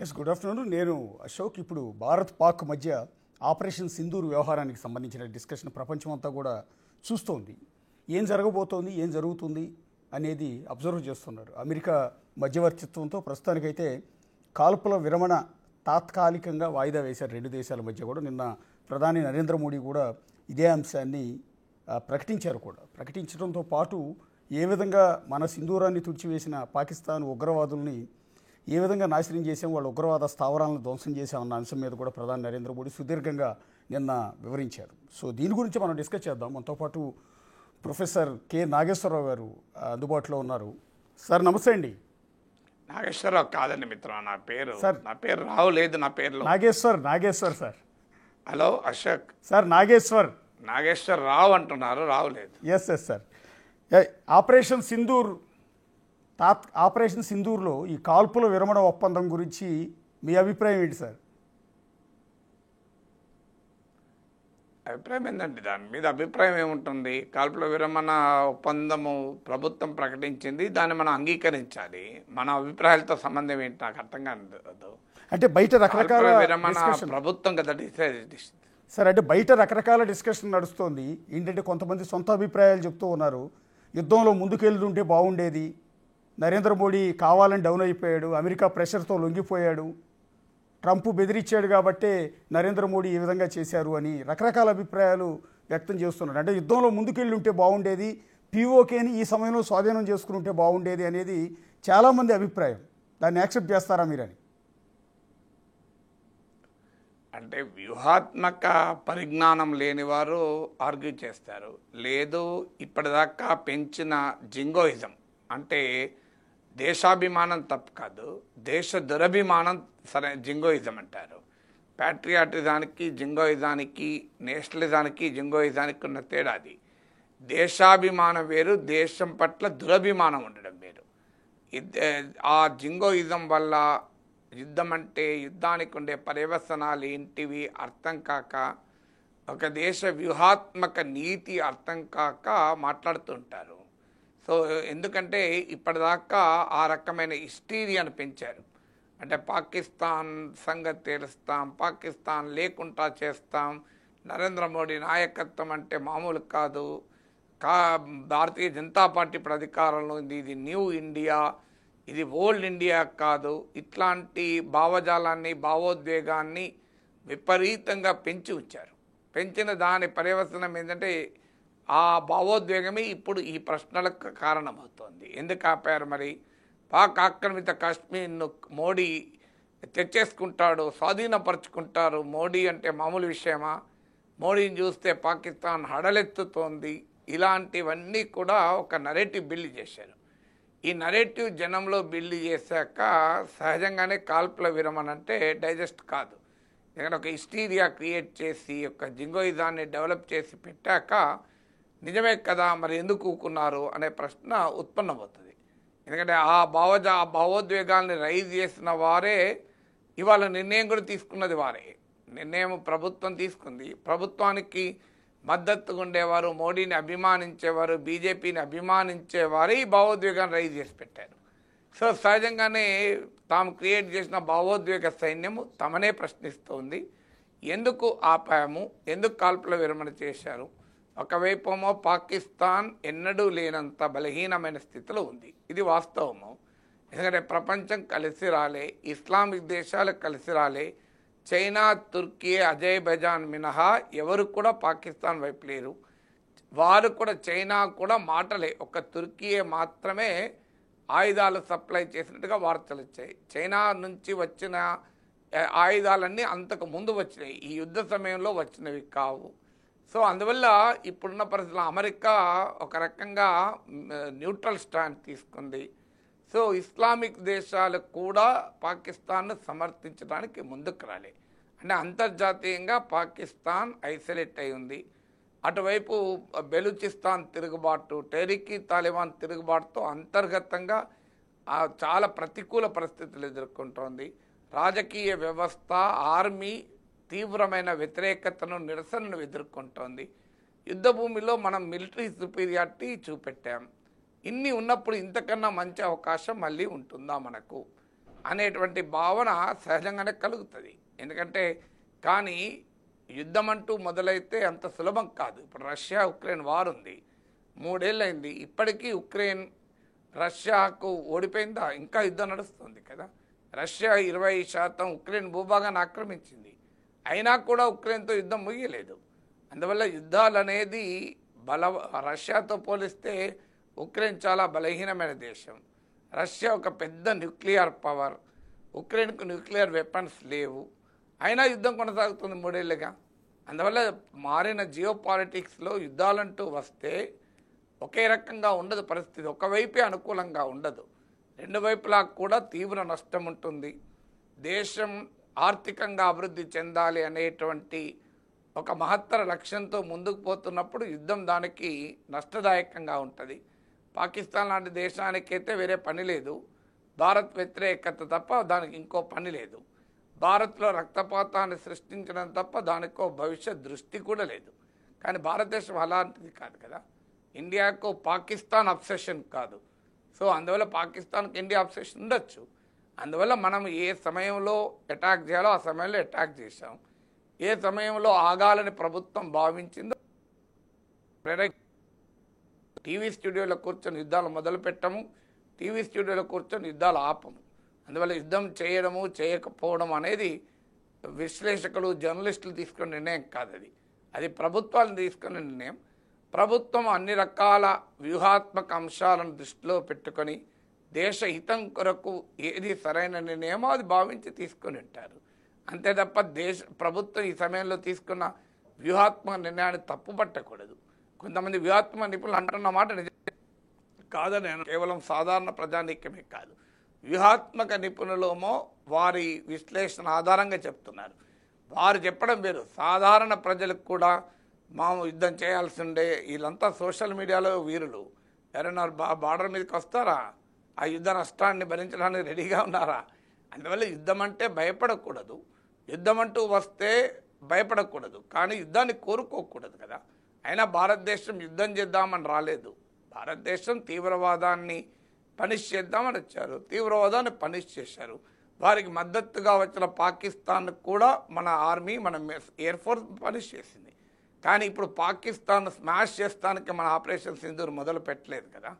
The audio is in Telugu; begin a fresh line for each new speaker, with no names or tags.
Yes, good afternoon. నేను అశోక్. ఇప్పుడు భారత్ పాక్ మధ్య ఆపరేషన్ సింధూర్ వ్యవహారానికి సంబంధించిన డిస్కషన్ ప్రపంచం అంతా కూడా చూస్తోంది. ఏం జరగబోతోంది, ఏం జరుగుతుంది అనేది అబ్జర్వ్ చేస్తున్నారు. అమెరికా మధ్యవర్తిత్వంతో ప్రస్తుతానికైతే కాల్పుల విరమణ తాత్కాలికంగా వాయిదా వేశారు రెండు దేశాల మధ్య కూడా. నిన్న ప్రధాని నరేంద్ర మోడీ కూడా ఇదే అంశాన్ని ప్రకటించారు కూడా. ప్రకటించడంతో పాటు ఏ విధంగా మన సింధూరాన్ని తుడిచివేసిన పాకిస్తాన్ ఉగ్రవాదుల్ని ఏ విధంగా నాశనం చేసాం, వాళ్ళ ఉగ్రవాద స్థావరాలను ధ్వంసం చేశామన్న అంశం మీద కూడా ప్రధాని నరేంద్ర మోడీ సుదీర్ఘంగా నిన్న వివరించారు. సో దీని గురించి మనం డిస్కస్ చేద్దాం. మనతో పాటు ప్రొఫెసర్ కె నాగేశ్వరరావు గారు అందుబాటులో ఉన్నారు. సార్ నమస్తే అండి.
నాగేశ్వరరావు కాదండి మిత్ర,
సార్
నా పేరు రావు లేదు, నా పేరులో
Nageshwar sir.
Hello Ashok
sir Nageshwar
Rao అంటున్నారు, రావు లేదు.
Yes sir. ఆపరేషన్ సింధూర్లో ఈ కాల్పుల విరమణ ఒప్పందం గురించి మీ అభిప్రాయం ఏంటి సార్?
అభిప్రాయం ఏంటండి, దాని మీద అభిప్రాయం ఏముంటుంది? కాల్పుల విరమణ ఒప్పందము ప్రభుత్వం ప్రకటించింది, దాన్ని మనం అంగీకరించాలి. మన అభిప్రాయాలతో సంబంధం ఏంటి నాకు అర్థం కాదు.
అంటే బయట రకరకాల
విరమణ ప్రభుత్వం కదా డిసైడ్.
సార్, అంటే బయట రకరకాల డిస్కషన్ నడుస్తోంది. ఏంటంటే కొంతమంది సొంత అభిప్రాయాలు చెప్తూ ఉన్నారు. యుద్ధంలో ముందుకెళ్తుంటే బాగుండేది, నరేంద్ర మోడీ కావాలని డౌన్ అయిపోయాడు, అమెరికా ప్రెషర్తో లొంగిపోయాడు, ట్రంప్ బెదిరించాడు కాబట్టే నరేంద్ర మోడీ ఈ విధంగా చేశారు అని రకరకాల అభిప్రాయాలు వ్యక్తం చేస్తున్నారు. అంటే యుద్ధంలో ముందుకెళ్ళి ఉంటే బాగుండేది, పీఓకేని ఈ సమయంలో స్వాధీనం చేసుకుని ఉంటే బాగుండేది అనేది చాలామంది అభిప్రాయం. దాన్ని యాక్సెప్ట్ చేస్తారా మీరని?
అంటే వ్యూహాత్మక పరిజ్ఞానం లేని వారు ఆర్గ్యూ చేస్తారు. లేదు, ఇప్పటిదాకా పెంచిన జింగోయిజం, అంటే దేశాభిమానం తప్పు కాదు, దేశ దురభిమానం సరే జింగోయిజం అంటారు. ప్యాట్రియాటిజానికి జింగోయిజానికి, నేషనలిజానికి జింగోయిజానికి ఉన్న తేడాది. దేశాభిమానం వేరు, దేశం పట్ల దురభిమానం ఉండడం వేరు. ఆ జింగోయిజం వల్ల యుద్ధం అంటే, యుద్ధానికి ఉండే పర్యవసనాలు ఏంటివి అర్థం కాక, ఒక దేశ వ్యూహాత్మక నీతి అర్థం కాక మాట్లాడుతుంటారు. సో ఎందుకంటే ఇప్పటిదాకా ఆ రకమైన హిస్టీరియాను పెంచారు. అంటే పాకిస్తాన్ సంగతి తెలుస్తాం, పాకిస్తాన్ లేకుండా చేస్తాం, నరేంద్ర మోడీ నాయకత్వం అంటే మామూలు కాదు, భారతీయ జనతా పార్టీ ఇప్పుడు అధికారంలో ఉంది, ఇది న్యూ ఇండియా, ఇది ఓల్డ్ ఇండియా కాదు, ఇట్లాంటి భావజాలాన్ని, భావోద్వేగాన్ని విపరీతంగా పెంచి ఉంచారు. పెంచిన దాని పర్యవసనం ఏంటంటే ఆ భావోద్వేగమే ఇప్పుడు ఈ ప్రశ్నలకు కారణమవుతోంది. ఎందుకు ఆపారు మరి? పాక్ ఆక్రమిత కాశ్మీర్ను మోడీ తెచ్చేసుకుంటాడు, స్వాధీనపరుచుకుంటారు. మోడీ అంటే మామూలు విషయమా? మోడీని చూస్తే పాకిస్తాన్ హడలెత్తుతోంది. ఇలాంటివన్నీ కూడా ఒక నరేటివ్ బిల్డ్ చేశారు. ఈ నరేటివ్ జనంలో బిల్డ్ చేశాక సహజంగానే కాల్పుల విరమణ అంటే డైజెస్ట్ కాదు. ఎందుకంటే ఒక హిస్టీరియా క్రియేట్ చేసి, ఒక జింగోయిజాన్ని డెవలప్ చేసి పెట్టాక నిజమే కదా మరి ఎందుకు ఊకున్నారు అనే ప్రశ్న ఉత్పన్నమవుతుంది. ఎందుకంటే ఆ భావోద్వేగాల్ని రైజ్ చేసిన వారే ఇవాళ నిర్ణయం కూడా తీసుకున్నది వారే. నిర్ణయం ప్రభుత్వం తీసుకుంది. ప్రభుత్వానికి మద్దతుగా ఉండేవారు, మోడీని అభిమానించేవారు, బీజేపీని అభిమానించేవారు ఈ భావోద్వేగాన్ని రైజ్ చేసి పెట్టారు. సో సహజంగానే తాము క్రియేట్ చేసిన భావోద్వేగ సైన్యము తమనే ప్రశ్నిస్తోంది. ఎందుకు ఆపాము, ఎందుకు కాల్పుల విరమణ చేశారు? ఒకవైపేమో పాకిస్తాన్ ఎన్నడూ లేనంత బలహీనమైన స్థితిలో ఉంది, ఇది వాస్తవము. ఎందుకంటే ప్రపంచం కలిసి రాలే, ఇస్లామిక్ దేశాలు కలిసి రాలే, చైనా, తుర్కీ, అజర్బైజాన్ మినహా ఎవరు కూడా పాకిస్తాన్ వైపు లేరు. వారు కూడా, చైనా కూడా మాటలే, ఒక తుర్కీయే మాత్రమే ఆయుధాలు సప్లై చేసినట్టుగా వార్తలు వచ్చాయి. చైనా నుంచి వచ్చిన ఆయుధాలన్నీ అంతకు ముందు వచ్చినాయి, ఈ యుద్ధ సమయంలో వచ్చినవి కావు. సో అందువల్ల ఇప్పుడున్న పరిస్థితుల్లో అమెరికా ఒక రకంగా న్యూట్రల్ స్టాండ్ తీసుకుంది. సో ఇస్లామిక్ దేశాలు కూడా పాకిస్తాన్ను సమర్థించడానికి ముందుకు రాలే. అంటే అంతర్జాతీయంగా పాకిస్తాన్ ఐసోలేట్ అయి ఉంది. అటువైపు బెలూచిస్తాన్ తిరుగుబాటు, టెహ్రీక్-ఈ తాలిబాన్ తిరుగుబాటుతో అంతర్గతంగా చాలా ప్రతికూల పరిస్థితులు ఎదుర్కొంటోంది. రాజకీయ వ్యవస్థ, ఆర్మీ తీవ్రమైన వ్యతిరేకతను, నిరసనను ఎదుర్కొంటోంది. యుద్ధభూమిలో మనం మిలిటరీ సుపీరియారిటీ చూపెట్టాం. ఇన్ని ఉన్నప్పుడు ఇంతకన్నా మంచి అవకాశం మళ్ళీ ఉంటుందా మనకు? అనేటువంటి భావన సహజంగానే కలుగుతుంది. ఎందుకంటే కానీ యుద్ధం అంటూ మొదలైతే అంత సులభం కాదు. ఇప్పుడు రష్యా ఉక్రెయిన్ వార్ ఉంది, 3 ఏళ్ళైంది, ఇప్పటికీ ఉక్రెయిన్ రష్యాకు ఓడిపోయిందా? ఇంకా యుద్ధం నడుస్తుంది కదా. రష్యా 20% ఉక్రెయిన్ భూభాగాన్ని ఆక్రమించింది, అయినా కూడా ఉక్రెయిన్తో యుద్ధం ముగియలేదు. అందువల్ల యుద్ధాలు అనేది రష్యాతో పోలిస్తే ఉక్రెయిన్ చాలా బలహీనమైన దేశం. రష్యా ఒక పెద్ద న్యూక్లియర్ పవర్, ఉక్రెయిన్కు న్యూక్లియర్ వెపన్స్ లేవు, అయినా యుద్ధం కొనసాగుతుంది 3 ఏళ్ళుగా. అందువల్ల మారిన జియో పాలిటిక్స్లో యుద్ధాలంటూ వస్తే ఒకే రకంగా ఉండదు పరిస్థితి, ఒకవైపే అనుకూలంగా ఉండదు. 2 వైపులా కూడా తీవ్ర నష్టం ఉంటుంది. దేశం ఆర్థికంగా అభివృద్ధి చెందాలి అనేటువంటి ఒక మహత్తర లక్ష్యంతో ముందుకు పోతున్నప్పుడు యుద్ధం దానికి నష్టదాయకంగా ఉంటుంది. పాకిస్తాన్ లాంటి దేశానికైతే వేరే పని లేదు, భారత్ వ్యతిరేకత తప్ప దానికి ఇంకో పని లేదు. భారత్లో రక్తపాతాన్ని సృష్టించడం తప్ప దానికో భవిష్యత్ దృష్టి కూడా లేదు. కానీ భారతదేశం అలాంటిది కాదు కదా. ఇండియాకు పాకిస్తాన్ అబ్సెషన్ కాదు. సో అందువల్ల పాకిస్తాన్కి ఇండియా అబ్సెషన్ ఉండొచ్చు. అందువల్ల మనం ఏ సమయంలో అటాక్ చేయాలో ఆ సమయంలో అటాక్ చేశాం. ఏ సమయంలో ఆగాలని ప్రభుత్వం భావించిందో టీవీ స్టూడియోలో కూర్చొని యుద్ధాలు మొదలు పెట్టము, టీవీ స్టూడియోలో కూర్చొని యుద్ధాలు ఆపము. అందువల్ల యుద్ధం చేయడము చేయకపోవడం అనేది విశ్లేషకులు జర్నలిస్టులు తీసుకునే నిర్ణయం కాదు, అది ప్రభుత్వాలు తీసుకునే నిర్ణయం. ప్రభుత్వం అన్ని రకాల వ్యూహాత్మక అంశాలను దృష్టిలో పెట్టుకొని దేశ హితం కొరకు ఏది సరైన నిర్ణయమో అది భావించి తీసుకొని ఉంటారు. అంతే తప్ప ప్రభుత్వం ఈ సమయంలో తీసుకున్న వ్యూహాత్మక నిర్ణయాన్ని తప్పుపట్టకూడదు. కొంతమంది వ్యూహాత్మక నిపుణులు అంటున్న మాట నిజం కాదని, కేవలం సాధారణ ప్రజానీకమే కాదు, వ్యూహాత్మక నిపుణులేమో వారి విశ్లేషణ ఆధారంగా చెప్తున్నారు. వారు చెప్పడం వేరు, సాధారణ ప్రజలకు కూడా యుద్ధం చేయాల్సి ఉండే వీళ్ళంతా సోషల్ మీడియాలో వీరులు. ఎవరైనా బార్డర్ మీదకి వస్తారా? ఆ యుద్ధ నష్టాన్ని భరించడానికి రెడీగా ఉన్నారా? అందువల్ల యుద్ధం అంటే భయపడకూడదు, యుద్ధం అంటూ వస్తే భయపడకూడదు, కానీ యుద్ధాన్ని కోరుకోకూడదు కదా. అయినా భారతదేశం యుద్ధం చేద్దామని రాలేదు. భారతదేశం తీవ్రవాదాన్ని పనిష్ చేద్దామని వచ్చారు, తీవ్రవాదాన్ని పనిష్ చేశారు. వారికి మద్దతుగా వచ్చిన పాకిస్తాన్ కూడా మన ఆర్మీ, మన ఎయిర్ ఫోర్స్ పనిష్ చేసింది. కానీ ఇప్పుడు పాకిస్తాన్ స్మాష్ చేస్తానికి మన ఆపరేషన్ సింధూర్ మొదలు పెట్టలేదు కదా.